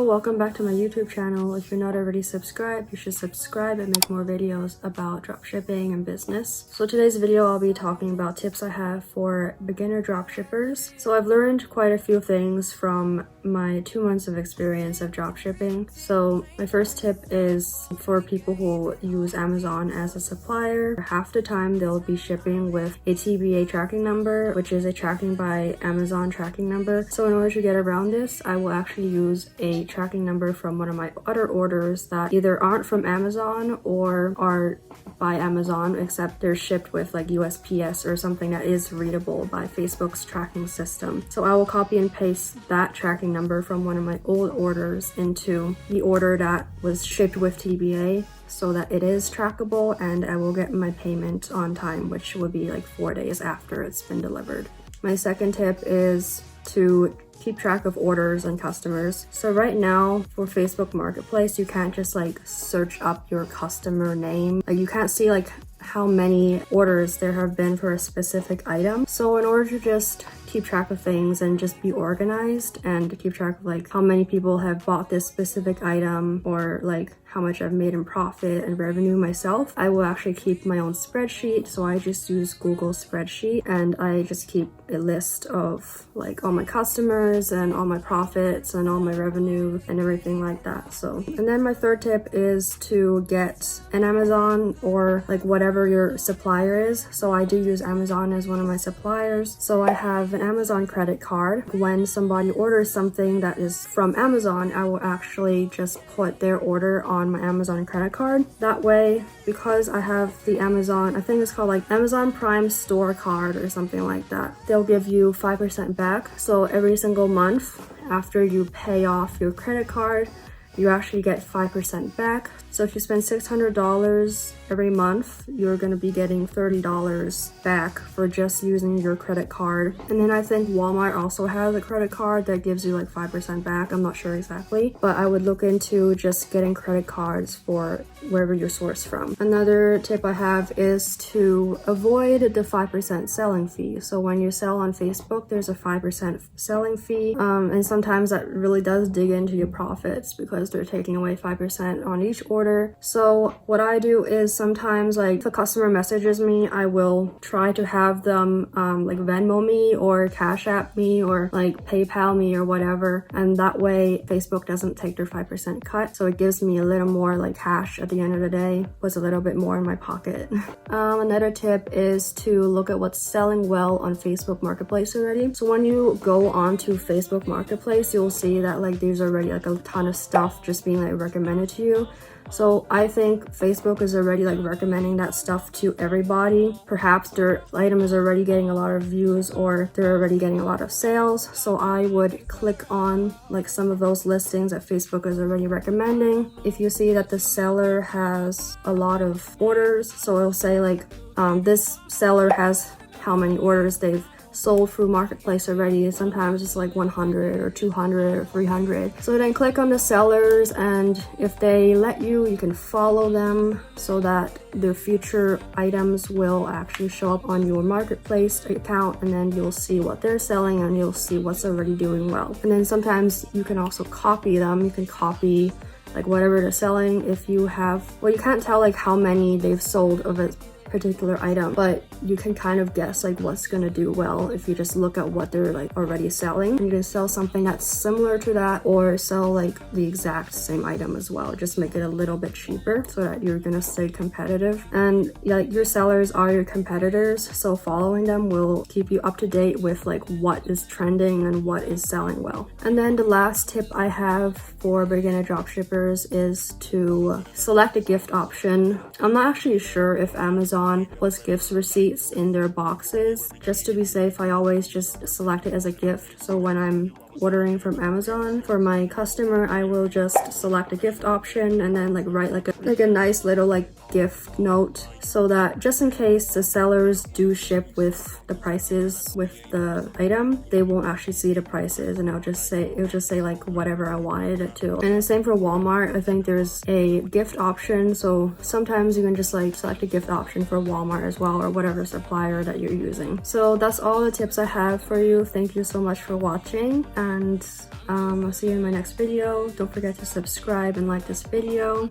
Hello, welcome back to my YouTube channel. If you're not already subscribed, you should subscribe and make more videos about dropshipping and business. So today's video, I'll be talking about tips I have for beginner dropshippers. So I've learned quite a few things from my 2 months of experience of dropshipping. So my first tip is for people who use Amazon as a supplier. Half the time they'll be shipping with a TBA tracking number, which is a tracking by Amazon tracking number. So in order to get around this, I will actually use a tracking number from one of my other orders that either aren't from Amazon or are by Amazon, except they're shipped with like USPS or something that is readable by Facebook's tracking system. So I will copy and paste that tracking number from one of my old orders into the order that was shipped with TBA so that it is trackable, and I will get my payment on time, which will be like 4 days after it's been delivered. My second tip is to keep track of orders and customers. So right now for Facebook Marketplace, you can't just like search up your customer name. Like you can't see like how many orders there have been for a specific item. So in order to just keep track of things and just be organized and to keep track of like how many people have bought this specific item or like how much I've made in profit and revenue myself, I will actually keep my own spreadsheet. So I just use Google spreadsheet and I just keep a list of like all my customers and all my profits and all my revenue and everything like that. So, and then my third tip is to get an Amazon or like whatever your supplier is. So I do use Amazon as one of my suppliers. So I have an Amazon credit card. When somebody orders something that is from Amazon, I will actually just put their order on my Amazon credit card. That way, because I have the Amazon, I think it's called like Amazon Prime Store card or something like that, they'll give you 5% back. So every single month after you pay off your credit card, you actually get 5% back. So if you spend $600 every month, you're going to be getting $30 back for just using your credit card. And then I think Walmart also has a credit card that gives you like 5% back. I'm not sure exactly, but I would look into just getting credit cards for wherever you're sourced from. Another tip I have is to avoid the 5% selling fee. So when you sell on Facebook, there's a 5% selling fee. And sometimes that really does dig into your profits because they're taking away 5% on each order. So what I do is sometimes like if a customer messages me, I will try to have them like Venmo me or Cash App me or like PayPal me or whatever, and that way Facebook doesn't take their 5% cut, so it gives me a little more like cash at the end of the day, puts a little bit more in my pocket. Another tip is to look at what's selling well on Facebook Marketplace already. So when you go onto Facebook Marketplace, you'll see that like there's already like a ton of stuff just being like recommended to you. So I think Facebook is already like recommending that stuff to everybody. Perhaps their item is already getting a lot of views or they're already getting a lot of sales. So I would click on like some of those listings that Facebook is already recommending. If you see that the seller has a lot of orders, so it'll say like this seller has how many orders they've sold through Marketplace already. Sometimes it's like 100 or 200 or 300. So then click on the sellers, and if they let you, you can follow them so that their future items will actually show up on your Marketplace account, and then you'll see what they're selling and you'll see what's already doing well. And then sometimes you can also copy them. You can copy like whatever they're selling. If you have, well, you can't tell like how many they've sold of a particular item, but you can kind of guess like what's gonna do well if you just look at what they're like already selling. You can sell something that's similar to that or sell like the exact same item as well. Just make it a little bit cheaper so that you're gonna stay competitive. And like your sellers are your competitors, so following them will keep you up to date with like what is trending and what is selling well. And then the last tip I have for beginner dropshippers is to select a gift option. I'm not actually sure if Amazon puts gifts receipts in their boxes. Just to be safe, I always just select it as a gift. So when I'm ordering from Amazon for my customer, I will just select a gift option and then like write like a nice little like gift note so that just in case the sellers do ship with the prices with the item, they won't actually see the prices, and it'll just say like whatever I wanted it to. And the same for Walmart. I think there's a gift option, so sometimes you can just like select a gift option for Walmart as well, or whatever supplier that you're using. So that's all the tips I have for you. Thank you so much for watching, and I'll see you in my next video. Don't forget to subscribe and like this video.